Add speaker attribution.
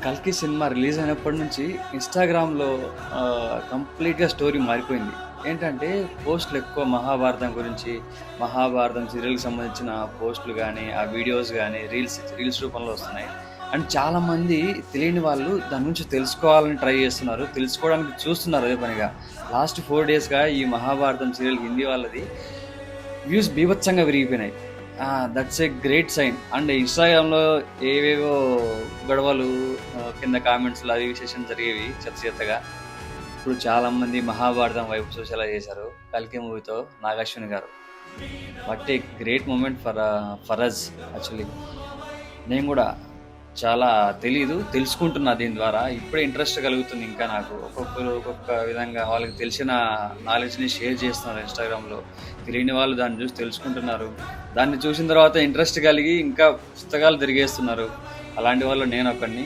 Speaker 1: 'కల్కి' cinema release అయినప్పటి నుంచి ఇన్‌స్టాగ్రామ్‌లో కంప్లీట్‌గా స్టోరీ మారిపోయింది. ఏంటంటే పోస్ట్‌లు ఎక్కువ మహాభారతం గురించి, మహాభారతం సీరియల్‌కి సంబంధించిన పోస్ట్‌లు గాని, ఆ వీడియోస్ గాని, రీల్స్ రూపంలో వస్తున్నాయి. అండ్ చాలామంది తెలియని వాళ్ళు దాని గురించి తెలుసుకోవాలని ట్రై చేస్తున్నారు. తెలుసుకోవడానికి చూస్తున్నారు అదే పనిగా. లాస్ట్ 4 డేస్‌గా ఈ మహాభారతం సీరియల్ హిందీ వాళ్ళది వ్యూస్ బీభత్సంగా విరిగిపోయినాయి. That's a great sign. And ఇన్‌స్టాగ్రామ్‌లో ఏవేవో గొడవలు కింద కామెంట్స్‌లో అవి సెషన్స్ జరిగేవి చెత్త చెత్తగా. ఇప్పుడు చాలామంది మహాభారతం వైపు చూసేలా చేశారు. 'కల్కి' మూవీతో నాగశ్విన్ గారు. What a great moment for us actually. నేను గూడా చాలా తెలుసుకుంటున్నా దీని ద్వారా. ఇప్పుడే ఇంట్రెస్ట్ కలుగుతుంది ఇంకా నాకు. ఒక్కొక్కరు ఒక్కొక్క విధంగా వాళ్ళకి తెలిసిన నాలెడ్జ్‌ని షేర్ చేస్తున్నారు ఇన్‌స్టాగ్రామ్‌లో. తెలియని వాళ్ళు దాన్ని చూసి తెలుసుకుంటున్నారు. దాన్ని చూసిన తర్వాత ఇంట్రెస్ట్ కలిగి ఇంకా పుస్తకాలు తిరిగేస్తున్నారు. అలాంటి వాళ్ళలో నేనొకడిని.